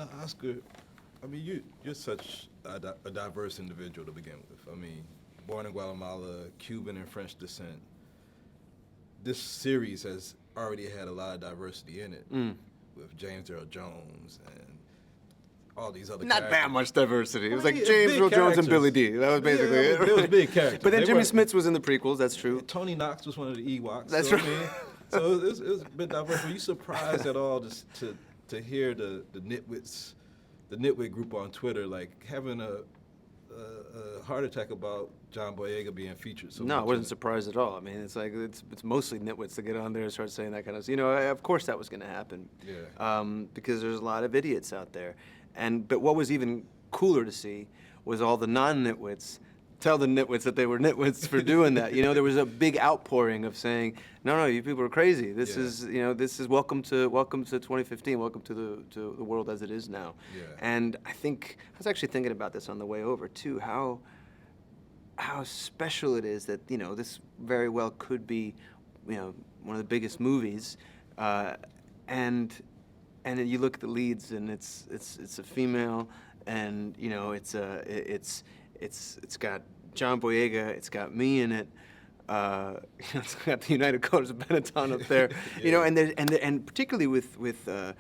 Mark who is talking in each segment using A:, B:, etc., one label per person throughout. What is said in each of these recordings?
A: Now, Oscar, I mean, you're such a diverse individual to begin with. I mean, born in Guatemala, Cuban and French descent. This series has already had a lot of diversity in it, with James Earl Jones and all these other
B: Not
A: characters.
B: that much diversity. It was
A: Well,
B: like
A: yeah,
B: James
A: big
B: Earl Jones and
A: characters.
B: Billy D. That was basically
A: Yeah,
B: it.
A: it was big characters.
B: But then
A: They
B: Jimmy
A: were-
B: Smits was in the prequels. That's true.
A: Tony Knox was one of the Ewoks.
B: That's
A: so,
B: right.
A: I mean, so it was a bit diverse. Were you surprised at all just to hear the nitwit group on Twitter like having a heart attack about John Boyega being featured? So
B: No, I
A: much
B: wasn't
A: in it?
B: surprised at all. I mean, it's like it's mostly nitwits to get on there and start saying that kind of stuff. You know, of course that was going to happen.
A: Yeah.
B: Because there's a lot of idiots out there, but what was even cooler to see was all the non-nitwits tell the nitwits that they were nitwits for doing that. You know, there was a big outpouring of saying, no, you people are crazy. This
A: Yeah.
B: is, this is welcome to 2015, welcome to the world as it is now.
A: Yeah.
B: And I was actually thinking about this on the way over too, how special it is that, this very well could be, one of the biggest movies, and then you look at the leads and it's a female, and it's got John Boyega, it's got me in it, it's got the United Colors of Benetton up there,
A: Yeah.
B: and particularly with the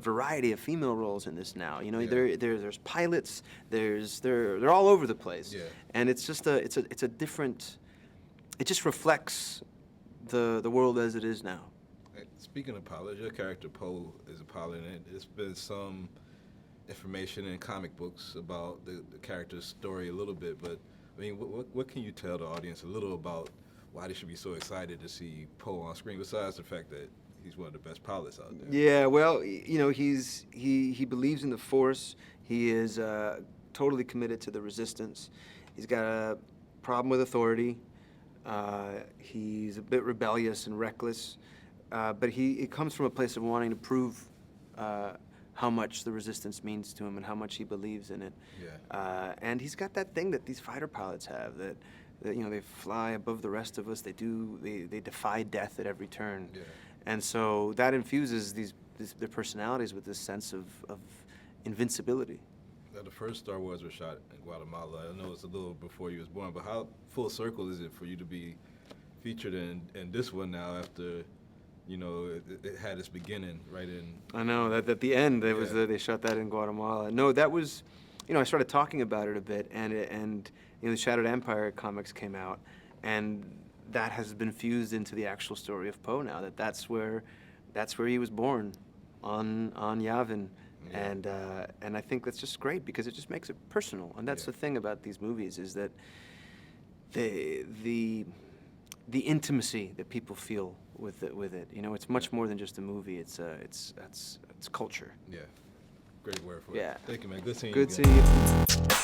B: variety of female roles in this now. There's pilots, they're all over the place,
A: Yeah.
B: and it's just it's a different. It just reflects the world as it is now.
A: Speaking of pilots, your character Poe is a pilot, and there's been some information in comic books about the character's story a little bit, but I mean, what can you tell the audience a little about why they should be so excited to see Poe on screen, besides the fact that he's one of the best pilots out there?
B: Yeah, well, he believes in the Force. He is totally committed to the Resistance. He's got a problem with authority. He's a bit rebellious and reckless, but it comes from a place of wanting to prove how much the Resistance means to him and how much he believes in it.
A: Yeah.
B: And he's got that thing that these fighter pilots have, that they fly above the rest of us. They defy death at every turn.
A: Yeah.
B: And so that infuses their personalities with this sense of invincibility.
A: Now, the first Star Wars was shot in Guatemala. I know it's a little before you was born, but how full circle is it for you to be featured in this one now after, it had its beginning right in...
B: I know that at the end
A: Yeah.
B: they shot that in Guatemala. No, that was, I started talking about it a bit, and the Shattered Empire comics came out, and that has been fused into the actual story of Poe now. That's where he was born, on Yavin.
A: Yeah.
B: And I think that's just great because it just makes it personal. And that's
A: Yeah.
B: the thing about these movies, is that the intimacy that people feel with it. It's much more than just a movie. It's culture.
A: Yeah. Great word for
B: Yeah.
A: it. Thank you, man. Good seeing you
B: Good
A: again.
B: seeing you.